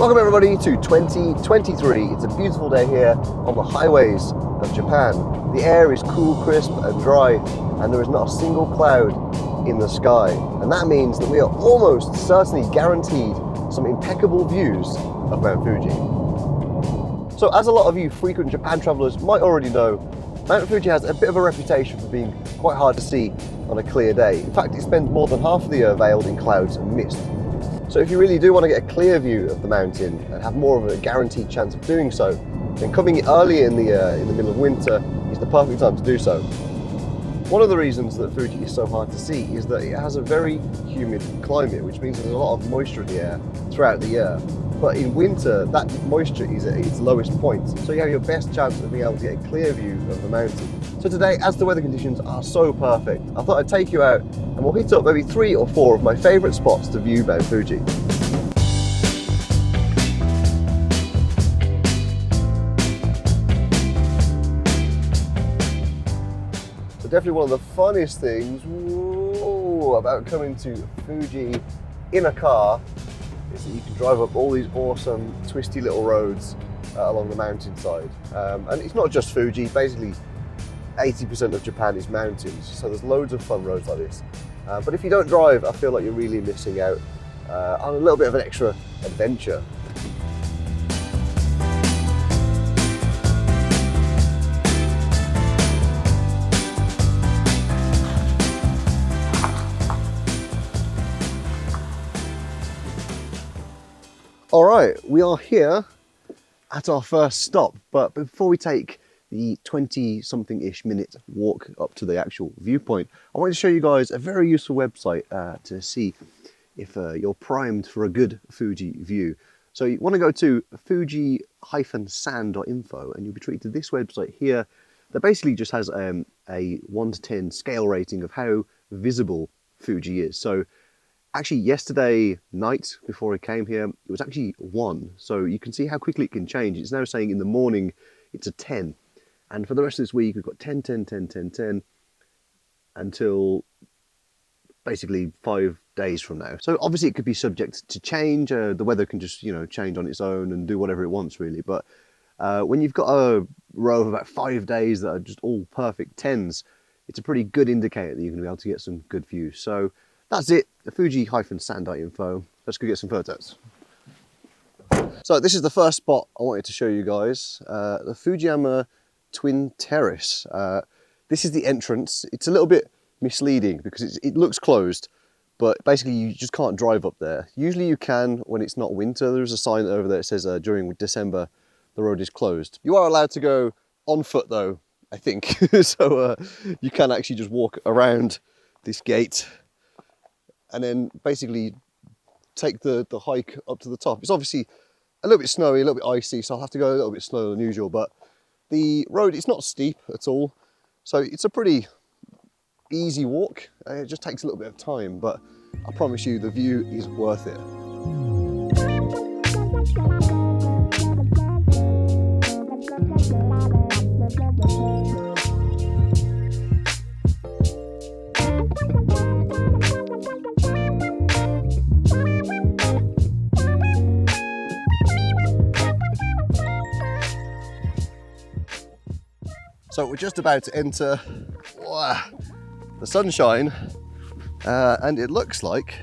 Welcome everybody to 2023. It's a beautiful day here on the highways of Japan. The air is cool, crisp and dry, and there is not a single cloud in the sky. And that means that we are almost certainly guaranteed some impeccable views of Mount Fuji. So as a lot of you frequent Japan travelers might already know, Mount Fuji has a bit of a reputation for being quite hard to see on a clear day. In fact, it spends more than half of the year veiled in clouds and mist. So if you really do want to get a clear view of the mountain and have more of a guaranteed chance of doing so, then coming early in the middle of winter is the perfect time to do so. One of the reasons that Fuji is so hard to see is that it has a very humid climate, which means there's a lot of moisture in the air throughout the year. But in winter, that moisture is at its lowest point, so you have your best chance of being able to get a clear view of the mountain. So today, as the weather conditions are so perfect, I thought I'd take you out and we'll hit up maybe 3 or 4 of my favourite spots to view Mount Fuji. So definitely one of the funniest things about coming to Fuji in a car is that you can drive up all these awesome twisty little roads along the mountainside. And it's not just Fuji, basically 80% of Japan is mountains, so there's loads of fun roads like this. But if you don't drive, I feel like you're really missing out on a little bit of an extra adventure. All right, we are here at our first stop, but before we take the 20-something-ish minute walk up to the actual viewpoint, I want to show you guys a very useful website to see if you're primed for a good Fuji view. So you want to go to fuji-san.info and you'll be treated to this website here that basically just has a 1 to 10 scale rating of how visible Fuji is. So actually yesterday night before I came here, it was actually 1. So you can see how quickly it can change. It's now saying in the morning it's a 10. And for the rest of this week, we've got 10, 10, 10, 10, 10 until basically 5 days from now. So obviously it could be subject to change. The weather can just, change on its own and do whatever it wants really. But when you've got a row of about 5 days that are just all perfect 10s, it's a pretty good indicator that you're going to be able to get some good views. So that's it, the fuji-san.info. Let's go get some photos. So this is the first spot I wanted to show you guys, the Fujiyama Twin Terrace. This is the entrance. It's a little bit misleading because it looks closed, but basically you just can't drive up there. Usually you can when it's not winter. There's a sign over there that says during December the road is closed. You are allowed to go on foot though, I think. So you can actually just walk around this gate and then basically take the hike up to the top. It's obviously a little bit snowy, a little bit icy, so I'll have to go a little bit slower than usual, but the road is not steep at all, so it's a pretty easy walk. It just takes a little bit of time, but I promise you the view is worth it. So we're just about to enter the sunshine, and it looks like,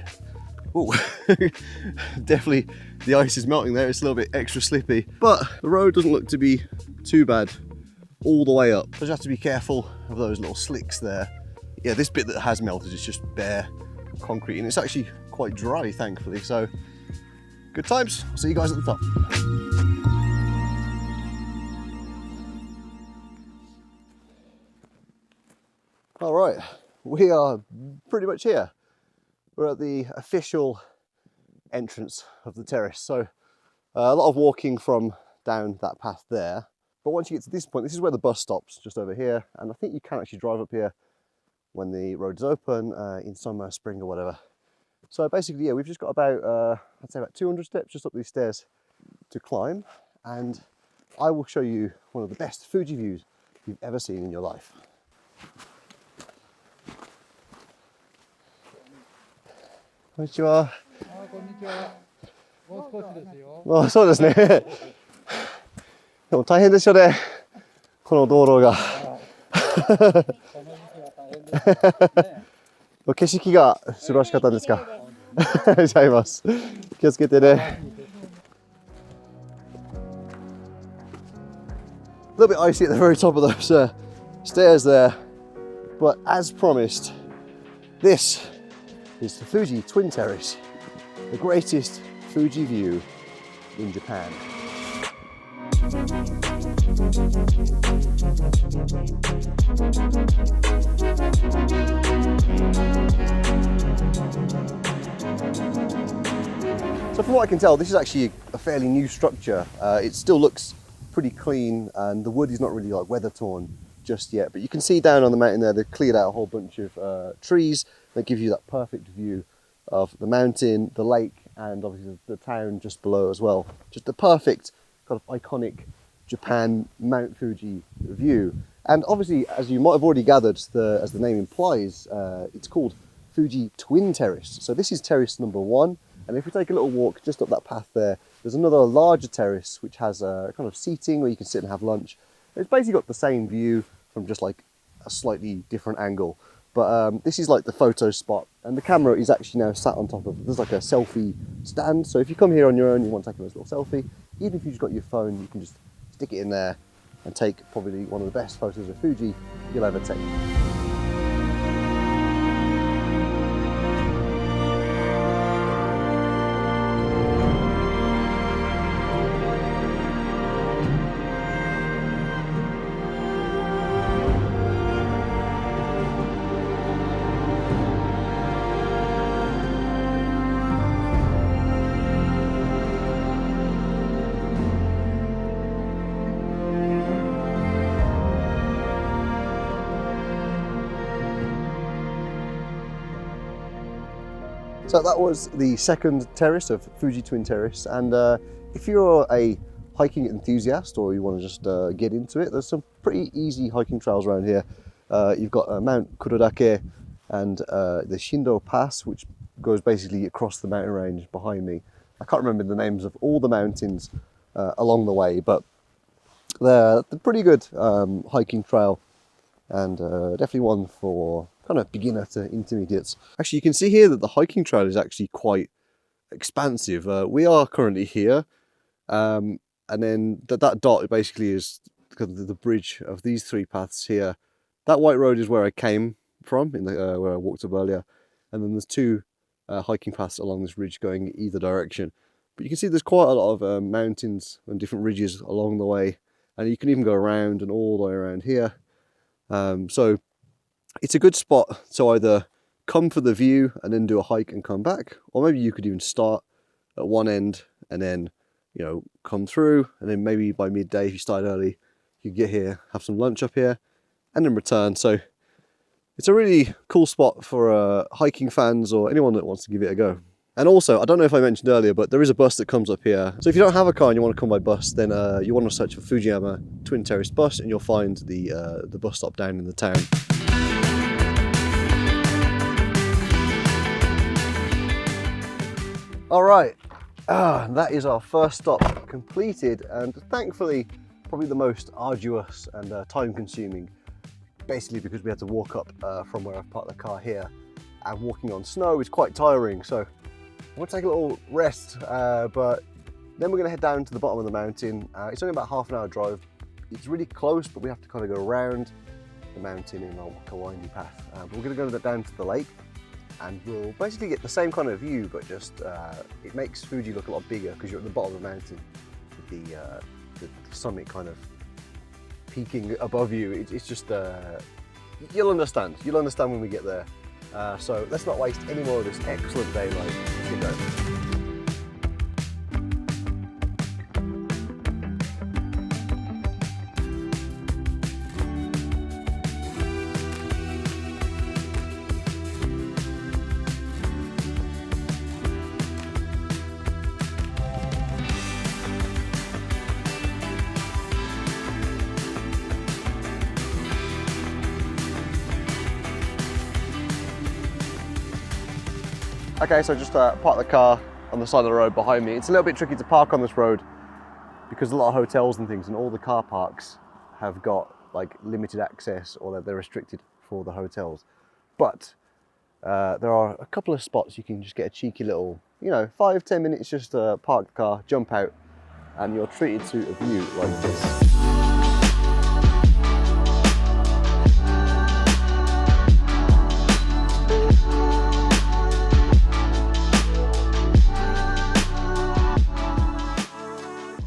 definitely the ice is melting there. It's a little bit extra slippy, but the road doesn't look to be too bad all the way up. Just have to be careful of those little slicks there. Yeah, this bit that has melted is just bare concrete, and it's actually quite dry, thankfully. So good times. I'll see you guys at the top. All right, we are pretty much here. We're at the official entrance of the terrace. So a lot of walking from down that path there. But once you get to this point, this is where the bus stops, just over here. And I think you can actually drive up here when the road is open in summer, spring or whatever. So basically, yeah, we've just got about, I'd say about 200 steps just up these stairs to climb. And I will show you one of the best Fuji views you've ever seen in your life. Konnichiwa. あ、そうですね。でも大変ですよね。この道路が。景色が素晴らしかったんですか。ありがとうございます。気をつけてね。A little bit icy at the very top of those stairs there, but as promised, this is the Fuji Twin Terrace, the greatest Fuji view in Japan. So from what I can tell, this is actually a fairly new structure. It still looks pretty clean and the wood is not really like weather torn just yet, but you can see down on the mountain there they've cleared out a whole bunch of trees that give you that perfect view of the mountain, the lake, and obviously the town just below as well. Just the perfect kind of iconic Japan Mount Fuji view. And obviously, as you might have already gathered, as the name implies, it's called Fuji Twin Terrace. So this is terrace number 1. And if we take a little walk just up that path there, there's another larger terrace which has a kind of seating where you can sit and have lunch. It's basically got the same view from just like a slightly different angle. But this is like the photo spot, and the camera is actually now sat on top of, there's like a selfie stand. So if you come here on your own, you want to take a nice little selfie, even if you've just got your phone, you can just stick it in there and take probably one of the best photos of Fuji you'll ever take. So that was the second terrace of Fuji Twin Terrace, and if you're a hiking enthusiast or you want to just get into it, there's some pretty easy hiking trails around here. You've got Mount Kurodake and the Shindo Pass, which goes basically across the mountain range behind me. I can't remember the names of all the mountains along the way, but they're pretty good hiking trail, and definitely one for kind of beginner to intermediates. Actually, you can see here that the hiking trail is actually quite expansive. We are currently here, and then that dot basically is the bridge of these 3 paths here. That white road is where I came from, where I walked up earlier, and then there's 2 hiking paths along this ridge going either direction. But you can see there's quite a lot of mountains and different ridges along the way, and you can even go around and all the way around here. So it's a good spot to either come for the view and then do a hike and come back, or maybe you could even start at one end and then, you know, come through, and then maybe by midday, if you start early, you get here, have some lunch up here, and then return. So it's a really cool spot for hiking fans or anyone that wants to give it a go. And also, I don't know if I mentioned earlier, but there is a bus that comes up here. So if you don't have a car and you want to come by bus, then you want to search for Fujiyama Twin Terrace bus, and you'll find the bus stop down in the town. All right, that is our first stop completed, and thankfully probably the most arduous and time-consuming, basically because we had to walk up from where I've parked the car here, and walking on snow is quite tiring. So we'll take a little rest, but then we're going to head down to the bottom of the mountain. It's only about half an hour drive. It's really close, but we have to kind of go around the mountain in a windy path. But we're going to go down to the lake, and we'll basically get the same kind of view, but just it makes Fuji look a lot bigger because you're at the bottom of the mountain with the summit kind of peaking above you. It's just you'll understand when we get there. So let's not waste any more of this excellent daylight. Let's get going. Okay, so just parked the car on the side of the road behind me. It's a little bit tricky to park on this road because a lot of hotels and things and all the car parks have got like limited access or that they're restricted for the hotels. But there are a couple of spots you can just get a cheeky little, you know, 5-10 minutes, just park the car, jump out, and you're treated to a view like this.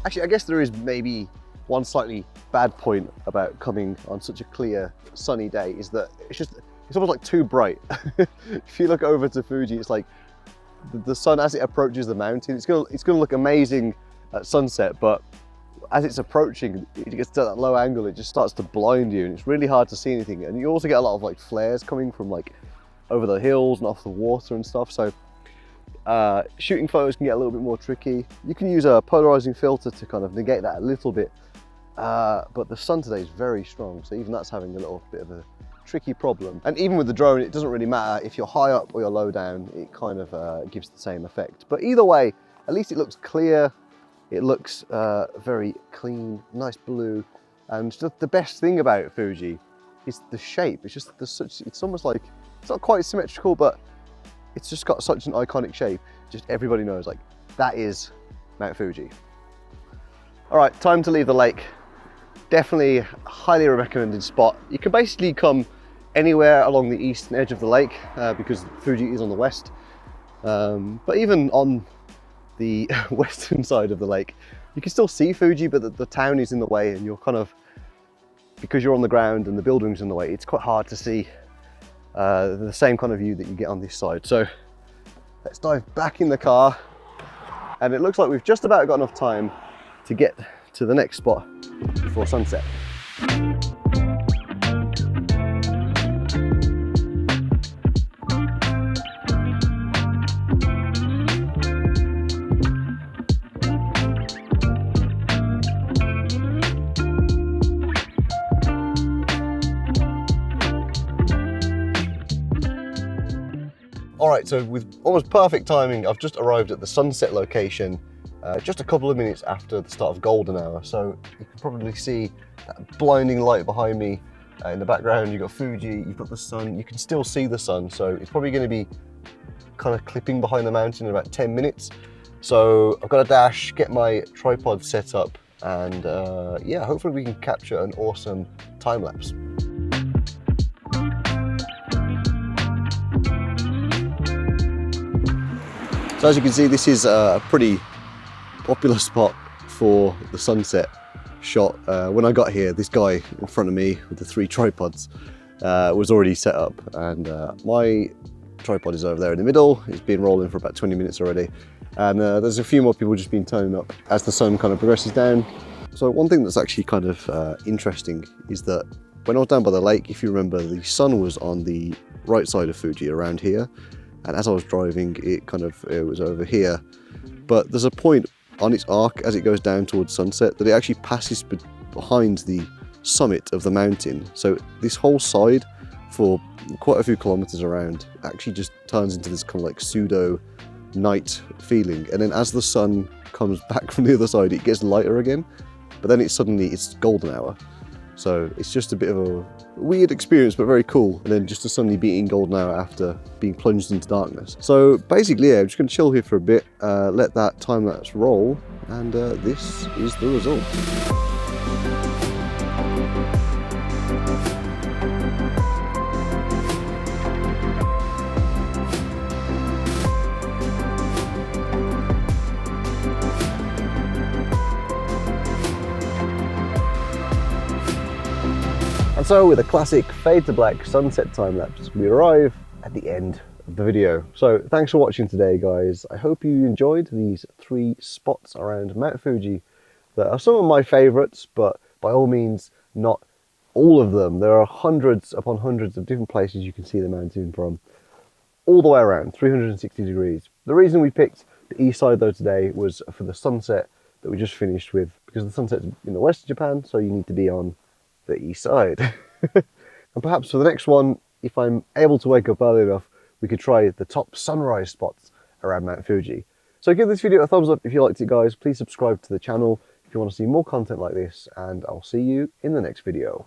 Actually, I guess there is maybe one slightly bad point about coming on such a clear, sunny day, is that it's almost like too bright. If you look over to Fuji, it's like the sun as it approaches the mountain, it's gonna look amazing at sunset, but as it's approaching, it gets to that low angle, it just starts to blind you, and it's really hard to see anything. And you also get a lot of like flares coming from like over the hills and off the water and stuff. So shooting photos can get a little bit more tricky. You can use a polarizing filter to kind of negate that a little bit, but the sun today is very strong, so even that's having a little bit of a tricky problem. And even with the drone, it doesn't really matter if you're high up or you're low down, it kind of gives the same effect. But either way, at least it looks clear, it looks very clean, nice blue. And the best thing about Fuji is the shape. It's just it's almost like, it's not quite symmetrical, but it's just got such an iconic shape. Just everybody knows, like, that is Mount Fuji. All right, time to leave the lake. Definitely a highly recommended spot. You can basically come anywhere along the eastern edge of the lake because Fuji is on the west. But even on the western side of the lake, you can still see Fuji, but the town is in the way, and you're kind of, because you're on the ground and the building's in the way, it's quite hard to see the same kind of view that you get on this side. So let's dive back in the car, and it looks like we've just about got enough time to get to the next spot before sunset. All right, so with almost perfect timing, I've just arrived at the sunset location just a couple of minutes after the start of golden hour. So you can probably see that blinding light behind me. In the background, you've got Fuji, you've got the sun. You can still see the sun, so it's probably going to be kind of clipping behind the mountain in about 10 minutes. So I've got a dash, get my tripod set up, and yeah, hopefully we can capture an awesome time lapse. So as you can see, this is a pretty popular spot for the sunset shot. When I got here, this guy in front of me with the 3 tripods was already set up, and my tripod is over there in the middle. It's been rolling for about 20 minutes already, and there's a few more people just been turning up as the sun kind of progresses down. So one thing that's actually kind of interesting is that when I was down by the lake, if you remember, the sun was on the right side of Fuji around here, and as I was driving, it was over here. But there's a point on its arc as it goes down towards sunset that it actually passes behind the summit of the mountain. So this whole side, for quite a few kilometers around, actually just turns into this kind of like pseudo night feeling. And then as the sun comes back from the other side, it gets lighter again, but then it's golden hour. So it's just a bit of a weird experience, but very cool. And then just to suddenly be in golden hour after being plunged into darkness. So basically, yeah, I'm just going to chill here for a bit, let that time lapse roll, and this is the result. And so with a classic fade to black sunset time lapse, we arrive at the end of the video. So thanks for watching today, guys. I hope you enjoyed these 3 spots around Mount Fuji that are some of my favorites, but by all means not all of them. There are hundreds upon hundreds of different places you can see the mountain from, all the way around, 360 degrees. The reason we picked the east side though today was for the sunset that we just finished with, because the sunset's in the west of Japan, so you need to be on the east side. And perhaps for the next one, if I'm able to wake up early enough, we could try the top sunrise spots around Mount Fuji. So give this video a thumbs up if you liked it, guys. Please subscribe to the channel if you want to see more content like this, and I'll see you in the next video.